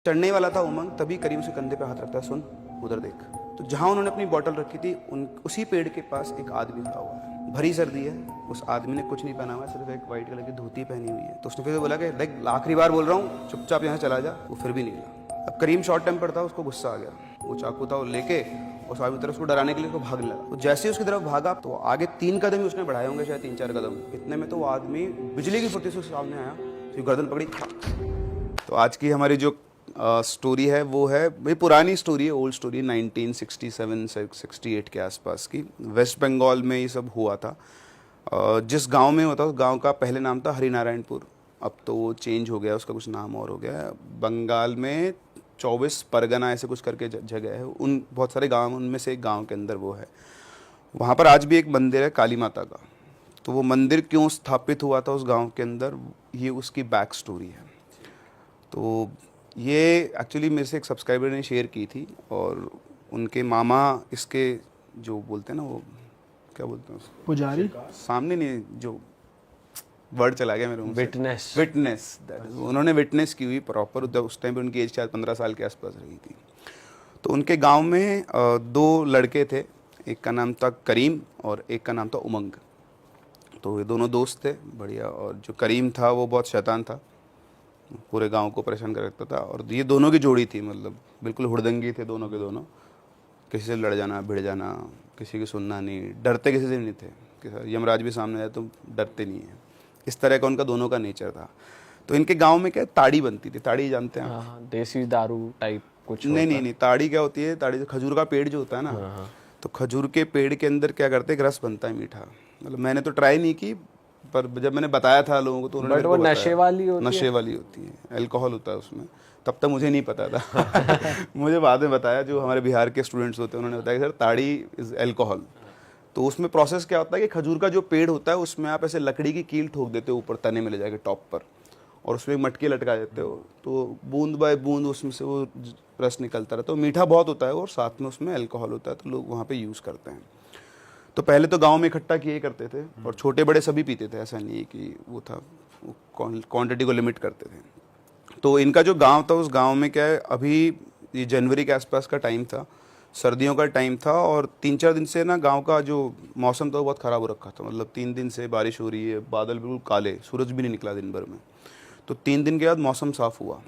चढ़ने वाला था उमंग, तभी करीम उसके कंधे पे हाथ रखता है, सुन उधर देख। तो जहाँ उन्होंने अपनी बोतल रखी थी उसी पेड़ के पास एक आदमी खड़ा हुआ है। भरी सर्दी है, उस आदमी ने कुछ नहीं पहना हुआ है, सिर्फ एक वाइट कलर की धोती पहनी हुई है। तो उसने फिर बोला कि देख आखिरी बार बोल रहा हूँ, चुपचाप यहाँ चला जा। वो फिर भी नहीं गया। अब करीम शॉर्ट टेम्पर था, उसको गुस्सा आ गया। वो चाकू था, वो लेके उस आदमी की तरफ उसको डराने के लिए उसको भागने लगा। तो जैसे ही उसकी तरफ भागा तो आगे 3 कदम ही उसने बढ़ाए होंगे, शायद 3-4 कदम। इतने में तो वो आदमी बिजली की फुर्ती से उसके सामने आया, तो गर्दन पकड़ी। तो आज की हमारी जो स्टोरी है वो है, भाई पुरानी स्टोरी है, ओल्ड स्टोरी, 1967-68 के आसपास की। वेस्ट बंगाल में ये सब हुआ था। जिस गांव में होता, उस गांव का पहले नाम था हरिनारायणपुर। अब तो वो चेंज हो गया, उसका कुछ नाम और हो गया है। बंगाल में 24 परगना ऐसे कुछ करके जगह है, उन बहुत सारे गांव, उनमें से एक गांव के अंदर वो है। वहाँ पर आज भी एक मंदिर है काली माता का। तो वो मंदिर क्यों स्थापित हुआ था उस गांव के अंदर, ये उसकी बैक स्टोरी है। तो ये एक्चुअली मेरे से एक सब्सक्राइबर ने शेयर की थी, और उनके मामा इसके जो बोलते हैं ना, वो क्या बोलते हैं उसको, पुजारी, सामने नहीं, जो वर्ड चला गया मेरे मुंह से, विटनेस। उन्होंने विटनेस की हुई प्रॉपर। उस टाइम पे उनकी एज शायद 15 साल के आसपास रही थी। तो उनके गांव में 2 लड़के थे, एक का नाम था करीम और एक का नाम था उमंग। तो ये दोनों दोस्त थे बढ़िया, और जो करीम था वो बहुत शैतान था, पूरे गांव को परेशान कर रखता था। और ये दोनों की जोड़ी थी, मतलब बिल्कुल हुड़दंगी थे दोनों के दोनों। किसी से लड़ जाना, भिड़ जाना, किसी की सुनना नहीं, डरते किसी से नहीं थे कि यमराज भी सामने आए तो डरते नहीं है। इस तरह का उनका दोनों का नेचर था। तो इनके गांव में क्या ताड़ी बनती थी, ताड़ी जानते हैं आप? हाँ, देसी दारू टाइप कुछ नहीं, ताड़ी क्या होती है, ताड़ी खजूर का पेड़ जो होता है ना, तो खजूर के पेड़ के अंदर क्या करते हैं, रस बनता है मीठा। मतलब मैंने तो ट्राई नहीं की, पर जब मैंने बताया था लोगों को तो उन्होंने बट वो नशे वाली होती है, अल्कोहल होता है उसमें। तब तक मुझे नहीं पता था मुझे बाद में बताया, जो हमारे बिहार के स्टूडेंट्स होते हैं उन्होंने बताया कि सर ताड़ी इज़ अल्कोहल। तो उसमें प्रोसेस क्या होता है कि खजूर का जो पेड़ होता है उसमें आप ऐसे लकड़ी की कील ठोक देते हो ऊपर तने में ले जाके टॉप पर, और उसमें मटके लटका देते हो, तो बूंद बाय बूंद उसमें से वो रस निकलता रहता है। तो मीठा बहुत होता है और साथ में उसमें अल्कोहल होता है, तो लोग वहाँ पे यूज़ करते हैं। तो पहले तो गांव में इकट्ठा किए करते थे, और छोटे बड़े सभी पीते थे, ऐसा नहीं है कि वो था, क्वांटिटी को लिमिट करते थे। तो इनका जो गांव था, उस गांव में क्या है, अभी ये जनवरी के आसपास का टाइम था, सर्दियों का टाइम था, और 3-4 दिन से ना गांव का जो मौसम था वो बहुत ख़राब हो रखा था। मतलब 3 दिन से बारिश हो रही है, बादल बिल्कुल काले, सूरज भी नहीं निकला दिन भर में। तो 3 दिन के बाद मौसम साफ़ हुआ।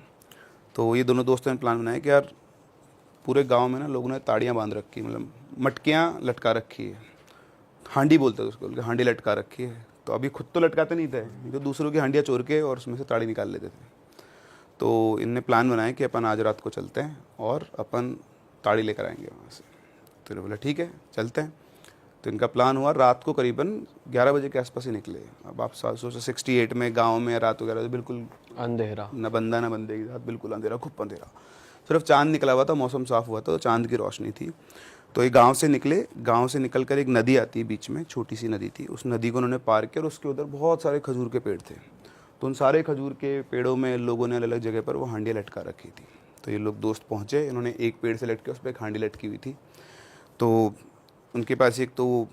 तो ये दोनों दोस्तों ने प्लान बनाया कि यार पूरे गांव में ना लोगों ने ताड़ियाँ बांध रखी, मतलब मटकियाँ लटका रखी है, हांडी बोलते हैं उसको, हांडी लटका रखी है। तो अभी खुद तो लटकाते नहीं थे, तो दूसरों की हांडियाँ चोर के और उसमें से ताड़ी निकाल लेते थे। तो इनने प्लान बनाया कि अपन आज रात को चलते हैं और अपन ताड़ी लेकर आएंगे वहाँ से। तो इन्होंने बोला ठीक है चलते हैं। तो इनका प्लान हुआ, रात को करीबन 11 बजे के आसपास ही निकले। अब आप सोचो 68 में गाँव में रात वगैरह तो बिल्कुल अंधेरा, न बंदा न बंदे की साथ, बिल्कुल अंधेरा, खूब अंधेरा। सिर्फ चांद निकला हुआ था, मौसम साफ़ हुआ था, तो चांद की रोशनी थी। तो ये गांव से निकले, गांव से निकलकर एक नदी आती है बीच में, छोटी सी नदी थी, उस नदी को उन्होंने पार किया, और उसके उधर बहुत सारे खजूर के पेड़ थे। तो उन सारे खजूर के पेड़ों में लोगों ने अलग अलग जगह पर वो हांडियाँ लटका रखी थी। तो ये लोग दोस्त पहुँचे, इन्होंने एक पेड़ से लटके, उस पर एक हांडी लटकी हुई थी। तो उनके पास एक तो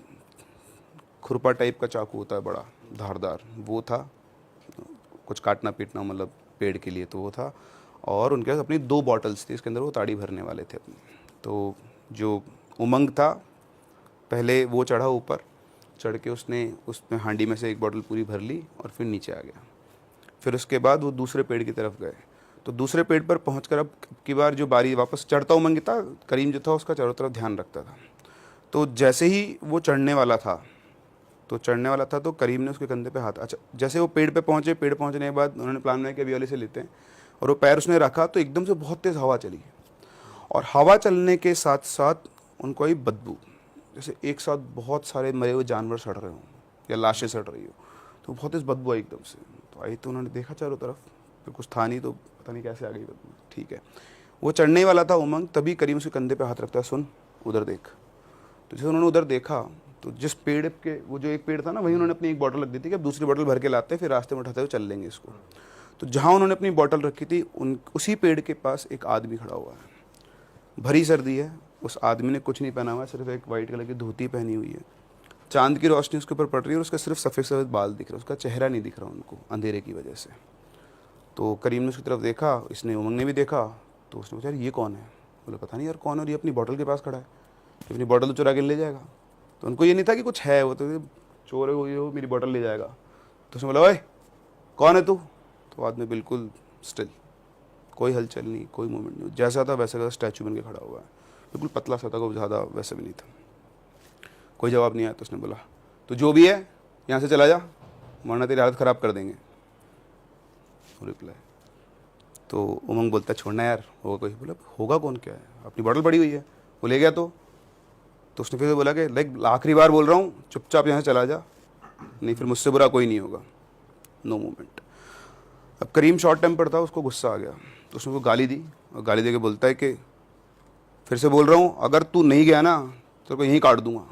खुरपा टाइप का चाकू होता है बड़ा धारदार, वो था, कुछ काटना पीटना मतलब पेड़ के लिए, तो वो था। और उनके पास अपनी 2 बॉटल्स थी, इसके अंदर वो ताड़ी भरने वाले थे अपनी। तो जो उमंग था, पहले वो चढ़ा ऊपर, चढ़ के उसमें हांडी में से एक बोतल पूरी भर ली और फिर नीचे आ गया। फिर उसके बाद वो दूसरे पेड़ की तरफ गए। तो दूसरे पेड़ पर पहुंचकर अब की बार जो बारी वापस चढ़ता उमंग था, करीम जो था उसका चारों तरफ ध्यान रखता था। तो जैसे ही वो चढ़ने वाला था, तो करीम ने उसके कंधे पे हाथ, अच्छा जैसे वो पेड़ पे पहुंचे, पेड़ पहुंचने के बाद उन्होंने प्लान बनाया कि अभी वाले से लेते हैं, और वो पैर उसने रखा तो एकदम से बहुत तेज़ हवा चली, और हवा चलने के साथ साथ उनको आई बदबू, जैसे एक साथ बहुत सारे मरे हुए जानवर सड़ रहे हों या लाशें सड़ रही हो। तो बहुत तेज़ बदबू आई एकदम से। तो आई तो उन्होंने देखा चारों तरफ, फिर कुछ था नहीं, तो पता नहीं कैसे आ गई बदबू। ठीक है, वो चढ़ने वाला था उमंग, तभी करीम उसके कंधे पे हाथ रखता है, सुन उधर देख। तो जैसे उन्होंने उधर देखा, तो जिस पेड़ के, वो जो एक पेड़ था ना, वहीं उन्होंने अपनी एक बोतल रख दी थी कि अब दूसरी बोतल भर के लाते हैं, फिर रास्ते में उठाते हुए चल लेंगे इसको। तो जहाँ उन्होंने अपनी बोतल रखी थी, उसी पेड़ के पास एक आदमी खड़ा हुआ है। भरी सर्दी है, उस आदमी ने कुछ नहीं पहना हुआ है, सिर्फ एक वाइट कलर की धोती पहनी हुई है। चांद की रोशनी उसके ऊपर पड़ रही है, और उसका सिर्फ सफ़ेद सफ़ेद बाल दिख रहा है, उसका चेहरा नहीं दिख रहा उनको अंधेरे की वजह से। तो करीम ने उसकी तरफ देखा, इसने उमंग ने भी देखा, तो उसने पूछा ये कौन है? बोले पता नहीं यार कौन है, और ये अपनी बॉटल के पास खड़ा है, ये अपनी बॉटल तो चुरा के ले जाएगा। तो उनको ये नहीं था कि कुछ है, वो तो चोर है, वो ये हो मेरी बॉटल ले जाएगा। तो उसने बोला ओए कौन है तू? तो आदमी बिल्कुल स्टिल, कोई हलचल नहीं, कोई मूवमेंट नहीं, जैसा था वैसे का स्टैचू बन के खड़ा हुआ है, बिल्कुल पतला सा था, कोई ज़्यादा वैसे भी नहीं था। कोई जवाब नहीं आया। तो उसने बोला तो जो भी है यहाँ से चला जा, वरना तेरी हालत ख़राब कर देंगे। रिप्लाई। तो उमंग बोलता है छोड़ना यार, होगा कोई। बोला होगा कौन, क्या है, अपनी बॉटल पड़ी हुई है, वो ले गया। तो उसने फिर बोला कि लाइक आखिरी बार बोल रहा हूँ, चुपचाप यहाँ से चला जा, नहीं फिर मुझसे बुरा कोई नहीं होगा। No movement. अब करीम शॉर्ट टेम्पर था, उसको गुस्सा आ गया, तो उसने उसको गाली दी, और गाली दे के बोलता है कि फिर से बोल रहा हूँ, अगर तू नहीं गया ना तो यहीं काट दूंगा।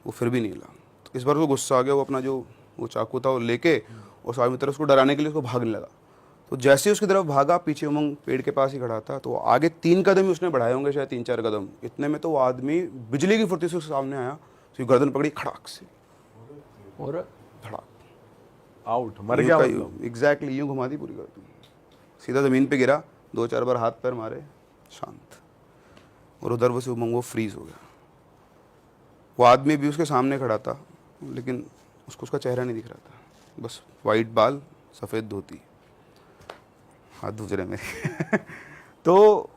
वो फिर भी नहीं हिला। तो इस बार उसको गुस्सा आ गया, वो अपना जो वो चाकू था वो लेके उस आदमी की तरफ उसको डराने के लिए उसको भागने लगा। तो जैसे ही उसकी तरफ भागा, पीछे उमंग पेड़ के पास ही खड़ा था, तो आगे 3 कदम ही उसने बढ़ाए होंगे, शायद 3-4 कदम, इतने में तो वो आदमी बिजली की फुर्ती से उसके सामने आया, तो गर्दन पकड़ी खड़ाक से, और धड़ाक, आउट, मर गया मतलब। एग्जैक्टली यूँ घुमा दी पूरी गर्दन, सीधा ज़मीन पे गिरा, 2-4 बार हाथ पैर मारे, शांत। और उधर वो से उमंग वो फ्रीज हो गया। वो आदमी भी उसके सामने खड़ा था, लेकिन उसको उसका चेहरा नहीं दिख रहा था, बस वाइट बाल, सफ़ेद धोती, हाथ दूसरे मेरे तो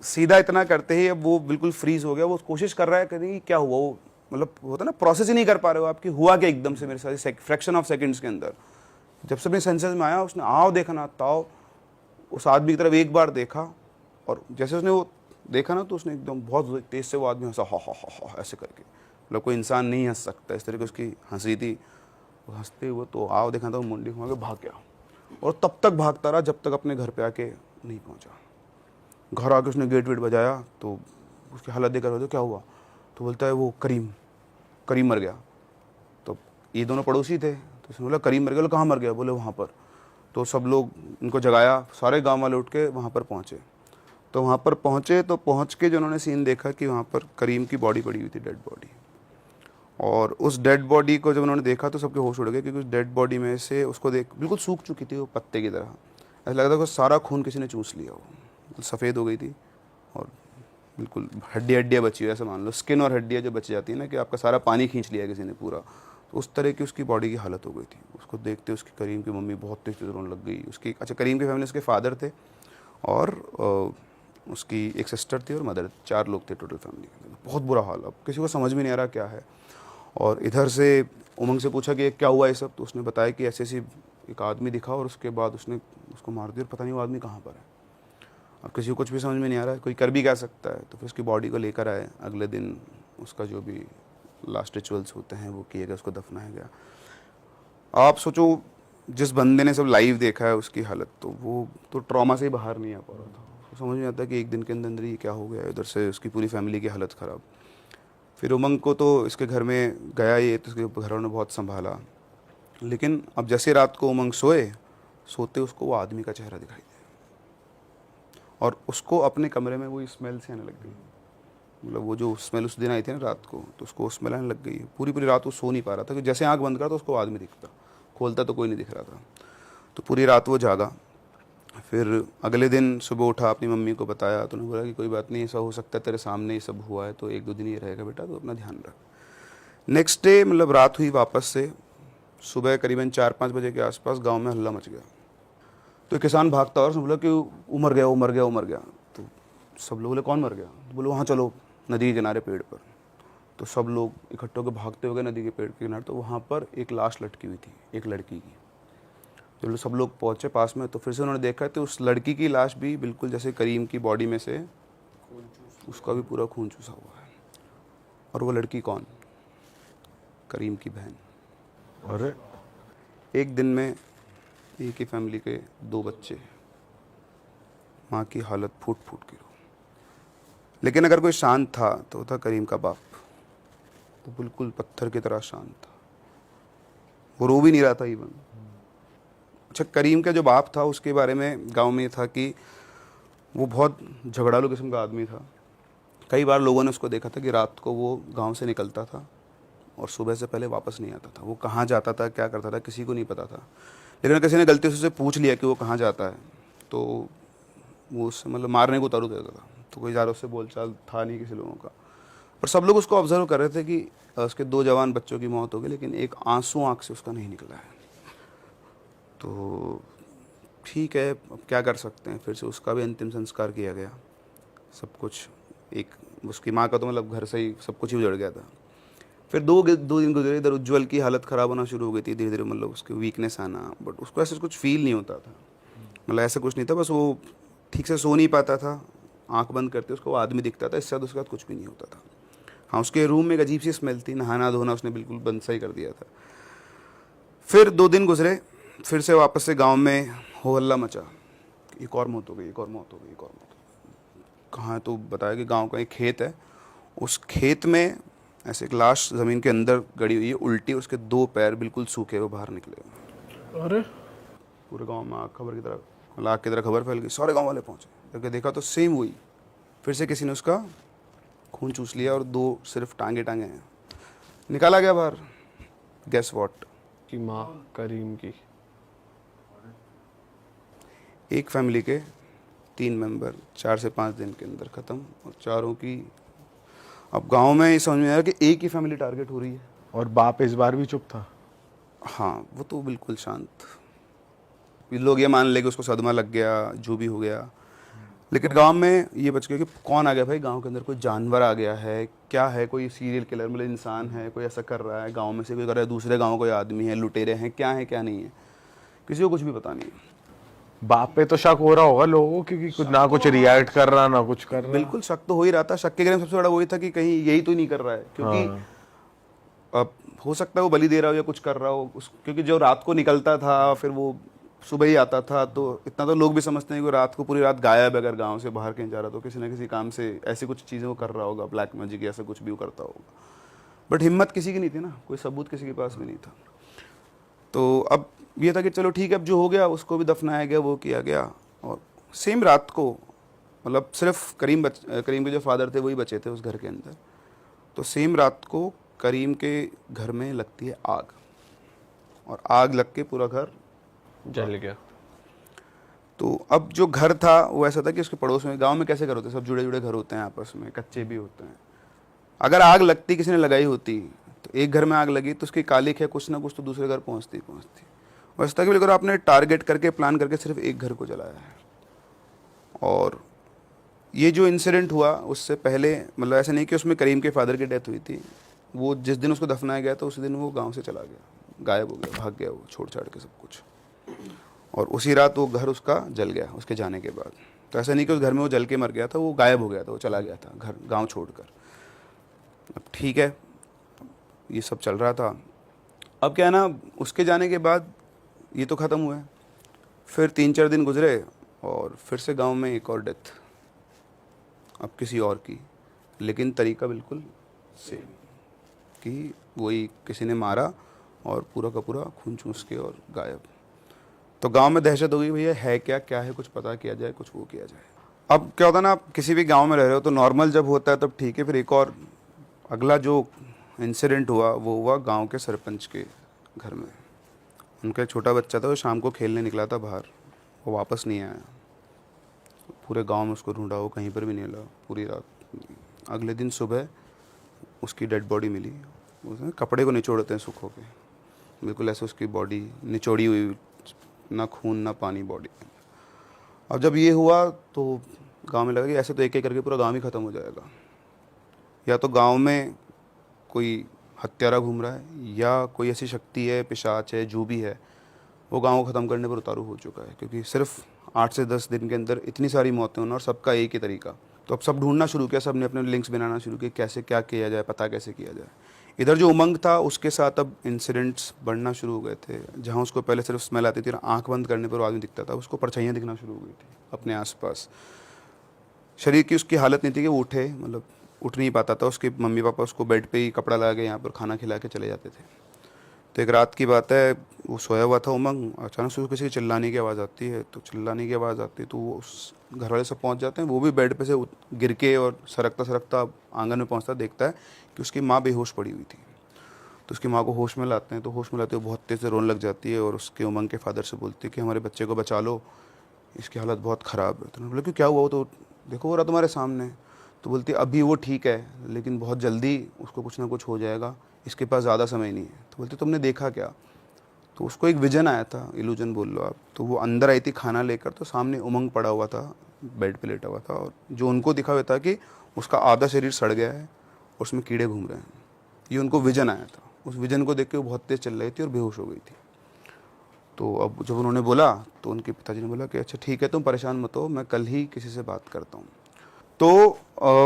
सीधा इतना करते ही अब वो बिल्कुल फ्रीज हो गया। वो कोशिश कर रहा है कि क्या हुआ, वो मतलब होता ना, प्रोसेस ही नहीं कर पा रहे हो आपकी, हुआ क्या एकदम से मेरे साथ फ्रैक्शन ऑफ सेकंड्स के अंदर। जब से अपने सेंसेस में आया, उसने आओ देखा ना ताओ, उस आदमी की तरफ एक बार देखा, और जैसे उसने वो देखा ना, तो उसने एकदम बहुत तेज से वो आदमी हंसा, हा ऐसे करके, मतलब कोई इंसान नहीं हंस सकता इस तरह की उसकी हंसी थी। वो हंसते हुए तो आओ देखा था, मुंडी घुमा के भाग गया, और तब तक भागता रहा जब तक अपने घर पे आके नहीं पहुंचा। घर आके उसने गेट वेट बजाया, तो उसकी हालत देखकर तो क्या हुआ, तो बोलता है वो करीम मर गया। तो ये दोनों पड़ोसी थे, तो उसने बोला करीम मर गया। बोले कहाँ मर गया? बोले वहाँ पर। तो सब लोग उनको जगाया, सारे गांव वाले उठ के वहाँ पर पहुँचे। तो वहाँ पर पहुँचे, तो पहुँच के जो उन्होंने सीन देखा कि वहाँ पर करीम की बॉडी पड़ी हुई थी, डेड बॉडी। और उस डेड बॉडी को जब उन्होंने देखा तो सबके होश उड़ गए, क्योंकि उस डेड बॉडी में से उसको देख बिल्कुल सूख चुकी थी वो पत्ते की तरह, ऐसा लग रहा था कि सारा खून किसी ने चूस लिया, वो सफ़ेद हो गई थी, और बिल्कुल हड्डियाँ बची हुई, ऐसा मान लो स्किन और हड्डियाँ जो बच जाती है ना, कि आपका सारा पानी खींच लिया किसी ने पूरा, तो उस तरह की उसकी बॉडी की हालत हो गई थी। उसको देखते उसकी करीम की मम्मी बहुत तेज रोने लग गई। उसकी अच्छा, करीम की फैमिली, उसके फादर थे और उसकी एक सिस्टर थी और मदर, 4 लोग थे टोटल फैमिली। बहुत बुरा हाल, अब किसी को समझ में नहीं आ रहा क्या है। और इधर से उमंग से पूछा कि क्या हुआ ये सब, तो उसने बताया कि ऐसे ऐसी एक आदमी दिखा, और उसके बाद उसने उसको मार दिया, और पता नहीं वो आदमी कहाँ पर है। अब किसी को कुछ भी समझ में नहीं आ रहा है, कोई कर भी क्या सकता है। तो फिर उसकी बॉडी को लेकर आए, अगले दिन उसका जो भी लास्ट रिचुअल्स होते हैं वो किए गए, उसको दफनाया गया। आप सोचो, जिस बंदे ने सब लाइव देखा है उसकी हालत, तो वो तो ट्रॉमा से ही बाहर नहीं आ पा रहा था। उसको समझ में आता कि एक दिन के अंदर ही क्या हो गया। उधर से उसकी पूरी फैमिली की हालत ख़राब। फिर उमंग को तो इसके घर में गया ये, तो उसके घर ने बहुत संभाला, लेकिन अब जैसे रात को उमंग सोते उसको वो आदमी का चेहरा दिखाई दिया, और उसको अपने कमरे में वो स्मेल से आने लग गई। मतलब वो जो स्मेल उस दिन आई थी ना रात को, तो उसको स्मेल आने लग गई। पूरी रात वो सो नहीं पा रहा था, कि जैसे आंख बंद करा तो उसको आदमी दिखता, खोलता तो कोई नहीं दिख रहा था। तो पूरी रात वो जागा। फिर अगले दिन सुबह उठा, अपनी मम्मी को बताया, तो उन्होंने बोला कि कोई बात नहीं, ऐसा हो सकता है तेरे सामने ही सब हुआ है, तो 1-2 दिन ये रहेगा बेटा, तो अपना ध्यान रख। नेक्स्ट डे मतलब रात हुई वापस से, सुबह करीबन 4-5 बजे के आसपास गांव में हल्ला मच गया। तो एक किसान भागता और उसने बोला कि वो मर गया। तो सब लोग बोले कौन मर गया? तो बोले वहाँ चलो नदी के किनारे पेड़ पर। तो सब लोग इकट्ठे होकर भागते हो गए नदी के पेड़ के किनारे, तो वहाँ पर एक लाश लटकी हुई थी, एक लड़की की। जब सब लोग पहुँचे पास में, तो फिर से उन्होंने देखा तो उस लड़की की लाश भी बिल्कुल जैसे करीम की बॉडी में से उसका भी पूरा खून चूसा हुआ है। और वो लड़की कौन? करीम की बहन। अरे एक दिन में एक ही फैमिली के 2 बच्चे, माँ की हालत फूट के रो। लेकिन अगर कोई शांत था तो था करीम का बाप। वो बिल्कुल पत्थर की तरह शांत था, वो रो भी नहीं रहा था इवन। अच्छा, करीम का जो बाप था उसके बारे में गांव में था कि वो बहुत झगड़ालू किस्म का आदमी था। कई बार लोगों ने उसको देखा था कि रात को वो गांव से निकलता था और सुबह से पहले वापस नहीं आता था। वो कहाँ जाता था, क्या करता था, किसी को नहीं पता था। लेकिन किसी ने गलती से उससे पूछ लिया कि वो कहाँ जाता है, तो वो उससे मतलब मारने को उतारू देता था, तो कोई ज़्यादा उससे बोलचाल था नहीं किसी लोगों का। पर सब लोग उसको ऑब्जर्व कर रहे थे कि उसके 2 जवान बच्चों की मौत हो गई, लेकिन एक आंसू आँख से उसका नहीं निकला है। तो ठीक है, अब क्या कर सकते हैं। फिर से उसका भी अंतिम संस्कार किया गया, सब कुछ। एक उसकी माँ का तो मतलब घर से ही सब कुछ ही उजड़ गया था। फिर 2 दिन गुजरे, इधर उज्ज्वल की हालत ख़राब होना शुरू हो गई थी धीरे धीरे, मतलब उसकी वीकनेस आना, बट उसको ऐसे कुछ फील नहीं होता था, मतलब ऐसा कुछ नहीं था, बस वो ठीक से सो नहीं पाता था, आंख बंद करते उसको वो आदमी दिखता था, इससे ज़्यादा उसके साथ कुछ भी नहीं होता था। हाँ, उसके रूम में एक अजीब सी स्मेल थी, नहाना धोना उसने बिल्कुल बंद सा ही कर दिया था। फिर 2 दिन गुजरे, फिर से वापस से गांव में हो हल्ला मचा, एक और मौत हो गई, एक और मौत हो गई, एक और मौत हो गई। कहाँ है, तो बताया कि गांव का एक खेत है, उस खेत में ऐसे एक लाश ज़मीन के अंदर गड़ी हुई है, उल्टी, उसके 2 पैर बिल्कुल सूखे वो बाहर निकले। अरे पूरे गांव में आग खबर की तरह, मतलब आग की तरह खबर फैल गई, सारे गांव वाले पहुंचे, जाके देखा तो सेम हुई, फिर से किसी ने उसका खून चूस लिया और 2 सिर्फ टांगे टांगे हैं। निकाला गया बाहर, गेस व्हाट, की माँ करीम की। एक फैमिली के 3 मेंबर 4 से 5 दिन के अंदर ख़त्म, और चारों की। अब गांव में ये समझ में आया कि एक ही फैमिली टारगेट हो रही है। और बाप इस बार भी चुप था। हाँ, वो तो बिल्कुल शांत, ये लोग ये मान ले कि उसको सदमा लग गया, जो भी हो गया, लेकिन गांव में ये बच गया कि कौन आ गया भाई, गांव के अंदर कोई जानवर आ गया है क्या, है कोई सीरियल किलर, मतलब इंसान है, कोई ऐसा कर रहा है गांव में से, कोई कर रहा है दूसरे गांव, कोई आदमी है, लुटेरे हैं, क्या है क्या नहीं है, किसी को कुछ भी पता नहीं है। बाप पे तो शक हो रहा होगा लोगों को, क्योंकि कुछ ना कुछ रिएक्ट कर रहा ना कुछ कर रहा। बिल्कुल शक तो हो ही रहा था, शक के घर में सबसे बड़ा वही था कि कहीं यही तो नहीं कर रहा है, क्योंकि अब हो सकता है वो बलि दे रहा हो या कुछ कर रहा हो क्योंकि जो रात को निकलता था फिर वो सुबह ही आता था, तो इतना तो लोग भी समझते हैं कि रात को पूरी रात गायब है, अगर गांव से बाहर कहीं जा रहा तो किसी ना किसी काम से ऐसी कुछ चीज़ें वो कर रहा होगा, ब्लैक मैजिक ऐसा कुछ भी वो करता होगा, बट हिम्मत किसी की नहीं थी ना, कोई सबूत किसी के पास भी नहीं था। तो अब ये था कि चलो ठीक है, अब जो हो गया उसको भी दफनाया गया, वो किया गया। और सेम रात को, मतलब सिर्फ करीम के जो फादर थे वही बचे थे उस घर के अंदर, तो सेम रात को करीम के घर में लगती है आग, और आग लग के पूरा घर जल गया। तो अब जो घर था वो ऐसा था कि उसके पड़ोस में, गांव में कैसे घर होते हैं, सब जुड़े जुड़े घर होते हैं आपस में, कच्चे भी होते हैं, अगर आग लगती, किसी ने लगाई होती, तो एक घर में आग लगी तो उसकी कालिक है कुछ ना कुछ तो दूसरे घर पहुंचती पहुंचती। वैसे था कि अगर आपने टारगेट करके प्लान करके सिर्फ एक घर को जलाया है। और ये जो इंसिडेंट हुआ उससे पहले, मतलब ऐसा नहीं कि उसमें करीम के फादर की डेथ हुई थी, वो जिस दिन उसको दफनाया गया था उसी दिन वो गांव से चला गया, गायब हो गया, भाग गया वो छोड़ छाड़ के सब कुछ, और उसी रात वो घर उसका जल गया उसके जाने के बाद। तो ऐसा नहीं कि उस घर में वो जल के मर गया था, वो गायब हो गया था, वो चला गया था घर, गांव छोड़कर। अब ठीक है, ये सब चल रहा था। अब क्या है ना, उसके जाने के बाद ये तो ख़त्म हुआ है, फिर 3-4 दिन गुजरे और फिर से गांव में एक और डेथ, अब किसी और की, लेकिन तरीका बिल्कुल सेम, कि वही किसी ने मारा और पूरा का पूरा खून चूस के और गायब। तो गांव में दहशत हो गई, भैया है क्या, क्या है, कुछ पता किया जाए, कुछ वो किया जाए। अब क्या होता है ना, आप किसी भी गांव में रह रहे हो तो नॉर्मल जब होता है तब ठीक है, फिर एक और अगला जो इंसिडेंट हुआ वो हुआ गांव के सरपंच के घर में। उनका एक छोटा बच्चा था, वो शाम को खेलने निकला था बाहर, वो वापस नहीं आया, पूरे गांव में उसको ढूंढा, वो कहीं पर भी नहीं मिला पूरी रात। अगले दिन सुबह उसकी डेड बॉडी मिली, उसने कपड़े को निचोड़ते हैं सुखो के, बिल्कुल ऐसे उसकी बॉडी निचोड़ी हुई, ना खून ना पानी बॉडी। अब जब ये हुआ तो गांव में लगा कि ऐसे तो एक एक करके पूरा गांव ही ख़त्म हो जाएगा, या तो गांव में कोई हत्यारा घूम रहा है या कोई ऐसी शक्ति है, पिशाच है, जो भी है वो गांव को ख़त्म करने पर उतारू हो चुका है, क्योंकि सिर्फ 8 से 10 दिन के अंदर इतनी सारी मौतें होना और सबका एक ही तरीका। तो अब सब ढूंढना शुरू किया, सब ने अपने लिंक्स बनाना शुरू किए, कैसे क्या किया जाए, पता कैसे किया जाए। इधर जो उमंग था उसके साथ अब इंसिडेंट्स बढ़ना शुरू हो गए थे। जहाँ उसको पहले सिर्फ स्मेल आती थी, आंख बंद करने पर वो आदमी दिखता था, उसको परछाइयाँ दिखना शुरू हो गई थी अपने आसपास। शरीर की उसकी हालत नहीं थी कि वो उठे, मतलब उठ नहीं पाता था। उसके मम्मी पापा उसको बेड पे ही कपड़ा लगा के यहाँ पर खाना खिला के चले जाते थे। तो एक रात की बात है, वो सोया हुआ था उमंग, अचानक से किसी की चिल्लाने की आवाज़ आती है, तो चिल्लाने की आवाज़ आती है तो वो उस घर वाले सब पहुँच जाते हैं, वो भी बेड पे से गिर के और सरकता सरकता आंगन में पहुँचता देखता है कि उसकी माँ बेहोश पड़ी हुई थी। तो उसकी माँ को होश में लाते हैं, तो होश में लाते हुए बहुत तेज़ से रोने लग जाती है और उसके उमंग के फादर से बोलती है कि हमारे बच्चे को बचा लो, इसकी हालत बहुत ख़राब है। तो उन्होंने बोला कि क्या हुआ? वो तो देखो हो रहा तुम्हारे सामने। तो बोलती अभी वो ठीक है, लेकिन बहुत जल्दी उसको कुछ ना कुछ हो जाएगा, इसके पास ज़्यादा समय नहीं है। तो बोलती तुमने देखा क्या? तो उसको एक विजन आया था, इल्यूजन बोल लो आप। तो वो अंदर आई थी खाना लेकर, तो सामने उमंग पड़ा हुआ था, बेड पे लेटा हुआ था, और जो उनको दिखा हुआ था कि उसका आधा शरीर सड़ गया है और उसमें कीड़े घूम रहे हैं। ये उनको विजन आया था। उस विजन को देख के वो बहुत तेज़ चल रही थी और बेहोश हो गई थी। तो अब जब उन्होंने बोला तो उनके पिताजी ने बोला कि अच्छा ठीक है, तुम परेशान मत हो, मैं कल ही किसी से बात करता हूँ। तो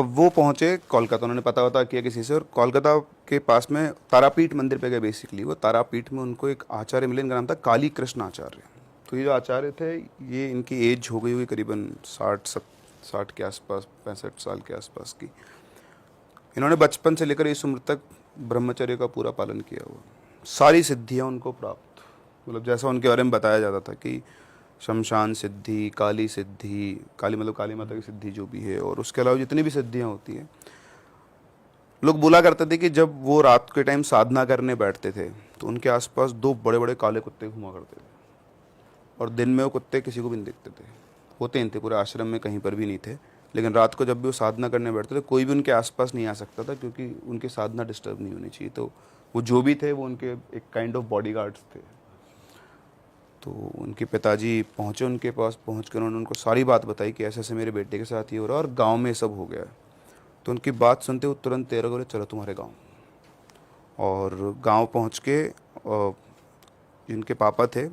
वो पहुँचे कोलकाता, उन्होंने पता वता किया किसी से, और कोलकाता के पास में तारापीठ मंदिर पे गए। बेसिकली वो तारापीठ में उनको एक आचार्य मिले, इनका नाम था काली कृष्ण आचार्य। तो ये जो आचार्य थे, ये इनकी एज हो गई हुई करीबन 60 के आसपास, 65 साल के आसपास की। इन्होंने बचपन से लेकर इस उम्र तक ब्रह्मचर्य का पूरा पालन किया हुआ, सारी सिद्धियाँ उनको प्राप्त, मतलब जैसा उनके बारे में बताया जाता था कि शमशान सिद्धि, काली सिद्धि, काली मतलब काली माता की सिद्धि जो भी है, और उसके अलावा जितनी भी सिद्धियाँ होती हैं। लोग बोला करते थे कि जब वो रात के टाइम साधना करने बैठते थे तो उनके आसपास 2 बड़े बड़े काले कुत्ते घुमा करते थे, और दिन में वो कुत्ते किसी को भी नहीं दिखते थे, होते नहीं थे पूरे आश्रम में, कहीं पर भी नहीं थे। लेकिन रात को जब भी वो साधना करने बैठते थे, कोई भी उनके आसपास नहीं आ सकता था, क्योंकि उनकी साधना डिस्टर्ब नहीं होनी चाहिए। तो वो जो भी थे वो उनके एक काइंड ऑफ बॉडीगार्ड्स थे। तो उनके पिताजी पहुँचे उनके पास, पहुँच कर उन्होंने उनको सारी बात बताई कि ऐसे ऐसे मेरे बेटे के साथ ये हो रहा है और गांव में सब हो गया है। तो उनकी बात सुनते वो तुरंत तैयार बोले चलो तुम्हारे गांव। और गांव पहुँच के जिनके पापा थे,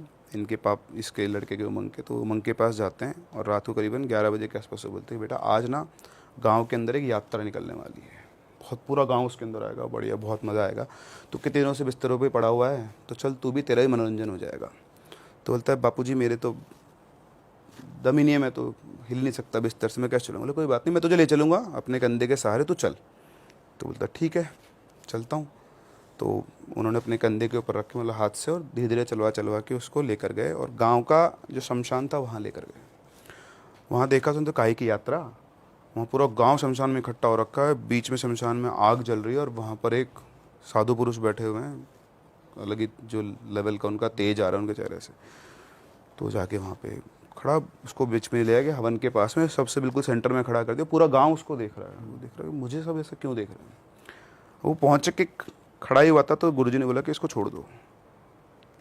इसके लड़के के उमंग के, तो उमंग के पास जाते हैं और रात को करीबन 11 बजे के आसपास से बोलते हैं बेटा आज ना गांव के अंदर एक यात्रा निकलने वाली है, बहुत पूरा गांव उसके अंदर आएगा, बढ़िया बहुत मज़ा आएगा। तो कितने दिनों से बिस्तरों पे पड़ा हुआ है, तो चल तू भी, तेरा ही मनोरंजन हो जाएगा। तो बोलता है बापूजी मेरे तो दम ही नहीं है, मैं तो हिल नहीं सकता बिस्तर से, मैं कैसे चलूँगा? बोले कोई बात नहीं, मैं तुझे ले चलूँगा अपने कंधे के सहारे, तो चल। तो बोलता ठीक है चलता हूँ। तो उन्होंने अपने कंधे के ऊपर रखे, मतलब हाथ से, और धीरे धीरे चलवा चलवा के उसको लेकर गए और गांव का जो शमशान था वहाँ लेकर गए। वहाँ देखा तो काहे की यात्रा, वहाँ पूरा गांव शमशान में इकट्ठा हो रखा है, बीच में शमशान में आग जल रही है, और वहाँ पर एक साधु पुरुष बैठे हुए हैं, अलग ही जो लेवल का उनका तेज आ रहा है उनके चेहरे से। तो जाके वहाँ पे खड़ा, उसको बीच में ले गया हवन के पास में, सबसे बिल्कुल सेंटर में खड़ा कर दिया। पूरा गांव उसको देख रहा है, वो देख रहा है मुझे सब ऐसा क्यों देख रहे हैं। वो पहुँच के खड़ा ही हुआ था, तो गुरुजी ने बोला कि इसको छोड़ दो।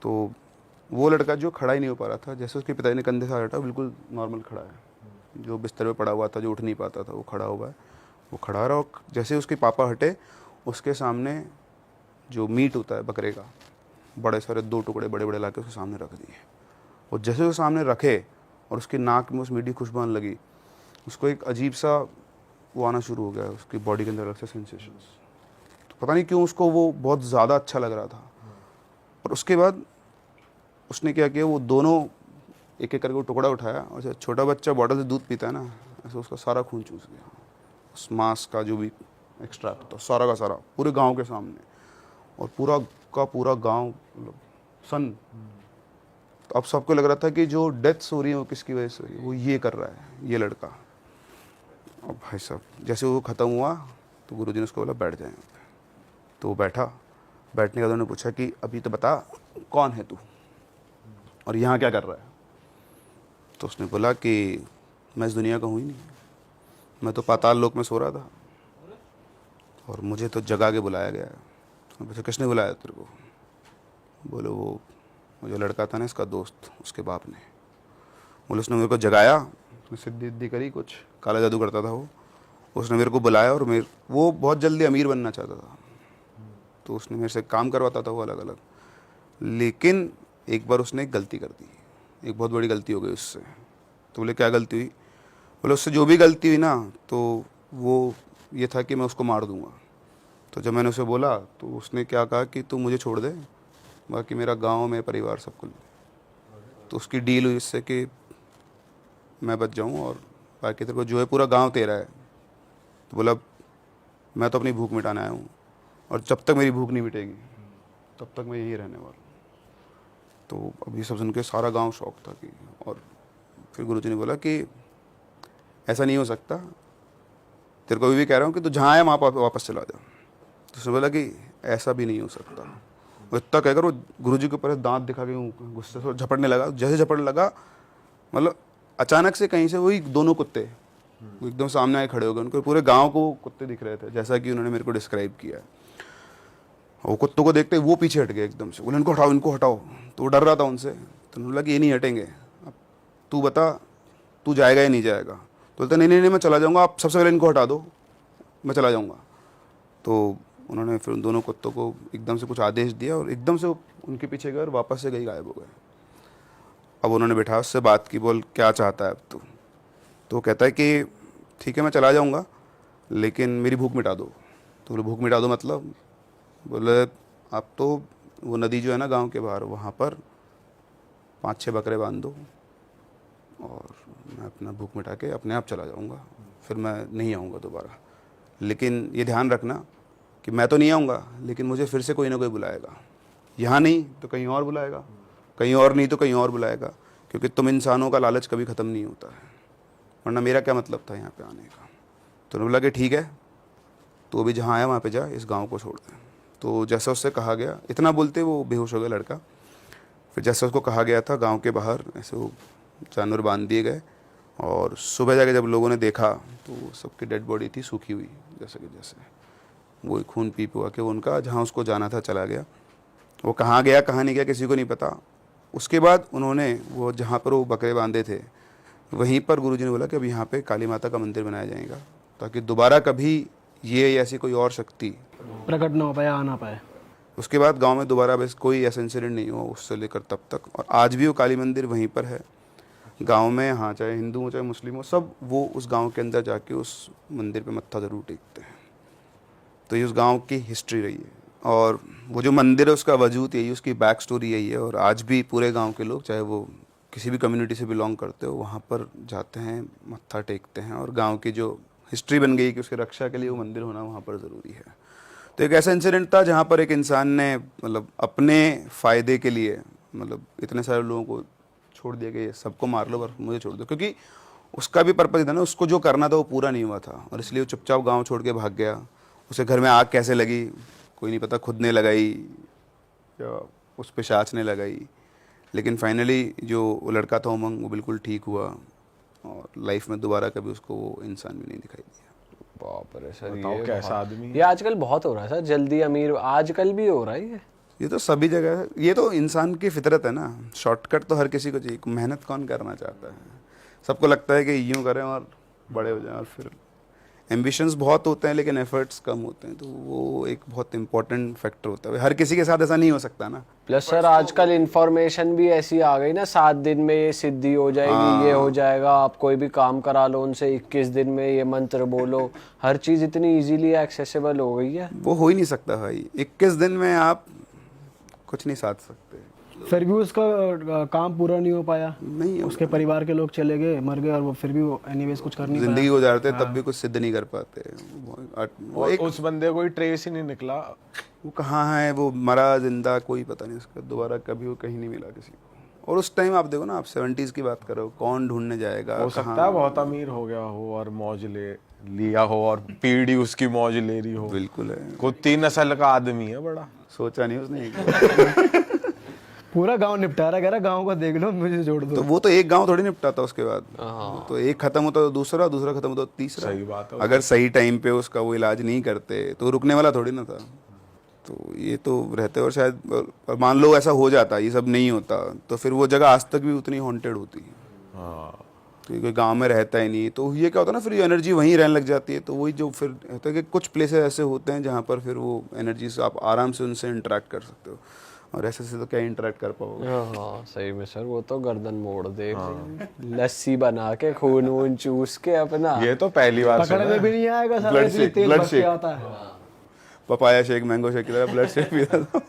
तो वो लड़का जो खड़ा ही नहीं हो पा रहा था, जैसे उसके पिताजी ने कंधे से हटा, बिल्कुल नॉर्मल खड़ा है। जो बिस्तर पे पड़ा हुआ था, जो उठ नहीं पाता था, वो खड़ा हुआ है। वो खड़ा रहा, और जैसे उसके पापा हटे, उसके सामने जो मीट होता है बकरे का, बड़े सारे 2 टुकड़े बड़े बड़े ला के उसके सामने रख दिए। और जैसे वो सामने रखे और उसकी नाक में उस मीठी खुशबू आने लगी, उसको एक अजीब सा वो आना शुरू हो गया, उसकी बॉडी के अंदर अलग से सेंसेशंस। तो पता नहीं क्यों उसको वो बहुत ज़्यादा अच्छा लग रहा था। और उसके बाद उसने क्या किया, वो दोनों एक एक करके वो टुकड़ा उठाया, और जैसे छोटा बच्चा बॉटल से दूध पीता है ना, ऐसे उसका सारा खून चूस गया। उस मांस का जो भी एक्सट्रैक्ट होता सारा का सारा पूरे गांव के सामने, और पूरा का पूरा गांव मतलब सन। तो अब सबको लग रहा था कि जो डेथ्स हो रही है वो किसकी वजह से हो रही है, वो ये कर रहा है, ये लड़का। और भाई साहब जैसे वो ख़त्म हुआ तो गुरुजी ने उसको बोला बैठ जाए। तो वो बैठा, बैठने के बाद उन्होंने पूछा कि अभी तो बता कौन है तू और यहाँ क्या कर रहा है। तो उसने बोला कि मैं इस दुनिया का हूँ ही नहीं, मैं तो पाताल लोक में सो रहा था और मुझे तो जगा के बुलाया गया है। उसने पूछा किसने बुलाया तेरे को? बोले वो जो लड़का था ना, इसका दोस्त, उसके बाप ने। बोले उसने मेरे को जगाया, उसने सिद्धि करी, कुछ काला जादू करता था वो, उसने मेरे को बुलाया, और वो बहुत जल्दी अमीर बनना चाहता था, तो उसने मेरे से काम करवाता था वो अलग अलग। लेकिन एक बार उसने एक गलती कर दी, एक बहुत बड़ी गलती हो गई उससे। तो बोले क्या गलती हुई? बोले उससे जो भी गलती हुई ना, तो वो ये था कि मैं उसको मार दूंगा। तो जब मैंने उसे बोला तो उसने क्या कहा कि तू मुझे छोड़ दे, बाकी मेरा गांव में परिवार सबको। तो उसकी डील हुई इससे कि मैं बच जाऊं और बाकी तेरे को जो है पूरा गांव तेरा है। तो बोला मैं तो अपनी भूख मिटाने आया हूँ, और जब तक मेरी भूख नहीं मिटेगी तब तक मैं यहीं रहने वाला हूँ। तो अभी सब सुन के सारा गांव शौक था कि, और फिर गुरुजी ने बोला कि ऐसा नहीं हो सकता, तेरे को अभी भी कह रहा हूँ कि तू जहाँ आया वहाँ वापस चला जा। तो उसने बोला कि ऐसा भी नहीं हो सकता। वो इतना कहकर वो गुरुजी के ऊपर दांत दिखा के गुस्से से झपटने लगा। जैसे झपटने लगा, मतलब अचानक से कहीं से वही दोनों कुत्ते वो एकदम सामने आए खड़े हो गए। उनको पूरे गांव को कुत्ते दिख रहे थे, जैसा कि उन्होंने मेरे को डिस्क्राइब किया है। वो कुत्तों को देखते ही वो पीछे हट गए एकदम से, बोले इनको हटाओ इनको हटाओ। तो वो डर रहा था उनसे, तो उन्होंने बोला कि ये नहीं हटेंगे, अब तू बता तू जाएगा या नहीं जाएगा। तो बोलते नहीं नहीं नहीं मैं चला जाऊँगा, आप सबसे पहले इनको हटा दो, मैं चला जाऊँगा। तो उन्होंने फिर उन दोनों कुत्तों को एकदम से कुछ आदेश दिया और एकदम से वो उनके पीछे गए और वापस से गई गायब हो गए। अब उन्होंने बैठा उससे बात की, बोल क्या चाहता है अब तू। तो वो कहता है कि ठीक है मैं चला जाऊँगा लेकिन मेरी भूख मिटा दो। तो बोले भूख मिटा दो मतलब? बोले आप तो वो नदी जो है ना गांव के बाहर, वहाँ पर 5-6 बकरे बांध दो और मैं अपना भूख मिटा के अपने आप चला जाऊँगा, फिर मैं नहीं आऊँगा दोबारा। लेकिन ये ध्यान रखना कि मैं तो नहीं आऊँगा लेकिन मुझे फिर से कोई ना कोई बुलाएगा, यहाँ नहीं तो कहीं और बुलाएगा, कहीं और नहीं तो कहीं और बुलाएगा, क्योंकि तुम इंसानों का लालच कभी ख़त्म नहीं होता है, वरना मेरा क्या मतलब था यहाँ पे आने का। तो उन्होंने बोला कि ठीक है तो अभी जहाँ आया वहाँ पे जा, इस गांव को छोड़ दे। तो जैसा उससे कहा गया, इतना बोलते वो बेहोश हो गया लड़का। फिर जैसा उसको कहा गया था गांव के बाहर ऐसे वो जानवर बांध दिए गए और सुबह जाके जब लोगों ने देखा तो सबकी डेड बॉडी थी सूखी हुई, जैसे कि जैसे वो खून पी पुआ के उनका जहाँ उसको जाना था चला गया। वो कहाँ गया कहाँ नहीं गया किसी को नहीं पता। उसके बाद उन्होंने वो जहाँ पर वो बकरे बांधे थे वहीं पर गुरुजी ने बोला कि अब यहाँ पे काली माता का मंदिर बनाया जाएगा, ताकि दोबारा कभी ये ऐसी कोई और शक्ति प्रकट ना हो पाए, आ ना पाए। उसके बाद गांव में दोबारा बस कोई ऐसा इंसिडेंट नहीं हुआ उससे लेकर तब तक। और आज भी वो काली मंदिर वहीं पर है गांव में। हाँ, चाहे हिंदू हो चाहे मुस्लिम हो, सब वो उस गांव के अंदर जाके उस मंदिर पे मत्था ज़रूर टेकते हैं। तो ये उस गांव की हिस्ट्री रही है और वो जो मंदिर है उसका वजूद यही है, उसकी बैक स्टोरी यही है। और आज भी पूरे गाँव के लोग, चाहे वो किसी भी कम्युनिटी से बिलोंग करते हो, वहाँ पर जाते हैं, मत्था टेकते हैं। और गाँव की जो हिस्ट्री बन गई कि उसकी रक्षा के लिए वो मंदिर होना वहाँ पर ज़रूरी है। तो एक ऐसा इंसिडेंट था जहाँ पर एक इंसान ने मतलब अपने फ़ायदे के लिए मतलब इतने सारे लोगों को छोड़ दिया कि सबको मार लो पर मुझे छोड़ दो, क्योंकि उसका भी पर्पज़ था ना, उसको जो करना था वो पूरा नहीं हुआ था और इसलिए वो चुपचाप गांव छोड़ के भाग गया। उसे घर में आग कैसे लगी कोई नहीं पता, खुद ने लगाई या उस पिशाच ने लगाई, लेकिन फाइनली जो वो लड़का था उमंग वो बिल्कुल ठीक हुआ और लाइफ में दोबारा कभी उसको वो इंसान भी नहीं दिखाई दिया। बाप रे सर, बताओ ये कैसा आदमी है। ये आजकल बहुत हो रहा है सर, जल्दी अमीर आजकल भी हो रहा है ये तो सभी जगह है, ये तो इंसान की फितरत है ना। शॉर्टकट तो हर किसी को चाहिए, मेहनत कौन करना चाहता है। सबको लगता है कि यूँ करें और बड़े हो जाएं, और फिर एम्बिशंस बहुत होते हैं लेकिन एफर्ट्स कम होते हैं। तो वो एक बहुत इंपॉर्टेंट फैक्टर होता है, हर किसी के साथ ऐसा नहीं हो सकता ना। प्लस सर आजकल इंफॉर्मेशन भी ऐसी आ गई ना, 7 दिन में ये सिद्धि हो जाएगी, ये हो जाएगा, आप कोई भी काम करा लो उनसे, 21 दिन में ये मंत्र बोलो, हर चीज़ इतनी इजीली एक्सेसिबल हो गई है। वो हो ही नहीं सकता भाई, 21 दिन में आप कुछ नहीं साध सकते। फिर भी उसका काम पूरा नहीं हो पाया, नहीं, उसके परिवार के लोग चले गए, मर गए, और वो फिर भी वो एनीवेज कुछ कर नहीं पाया। जिंदगी गुजारते तब भी कुछ सिद्ध नहीं कर पाते। वो और एक उस बंदे कोई ट्रेस ही नहीं निकला। वो कहाँ है, वो मरा जिंदा कोई पता नहीं उसका, दोबारा कभी वो कहीं नहीं मिला किसी को। और उस टाइम आप देखो ना, आप 70s की बात करो, कौन ढूंढने जाएगा। हो सकता है बहुत अमीर हो गया हो और मौज ले लिया हो और पीढ़ी उसकी मौज ले रही हो। बिल्कुल है, कुत्ती नस्ल का आदमी है बड़ा। सोचा नहीं उसने एक बार। पूरा गांव निपटारा कह रहा, गांव को देख लो, मुझे जोड़ दो। तो वो तो एक गांव थोड़ी निपटाता उसके बाद, तो एक खत्म होता तो दूसरा, दूसरा खत्म होता तो तीसरा। सही बात है। अगर सही टाइम पे उसका वो इलाज नहीं करते तो रुकने वाला थोड़ी ना था। तो ये तो रहते, और शायद और मान लो ऐसा हो जाता, ये सब नहीं होता, तो फिर वो जगह आज तक भी उतनी हॉन्टेड होती है। हाँ, क्योंकि गांव में रहता ही नहीं, तो ये क्या होता है ना, फिर ये एनर्जी वहीं रहने लग जाती है। तो वही जो फिर होता है कि कुछ प्लेसेस ऐसे होते हैं जहाँ पर फिर वो एनर्जी से आप आराम से उनसे इंटरेक्ट कर सकते हो, और ऐसे से तो क्या इंटरेक्ट कर पाओगे। हाँ सही में सर, वो तो गर्दन मोड़ दे, लस्सी बना के खून वून चूस के अपना। ये तो पहली बार पकड़ने सुना। भी नहीं आएगा साला, ब्लड इतनी शेक, तेज ब्लड बच के शेक। आता है। पपाया शेक, मैंगो शेक की तरह ब्लड शेक भी था।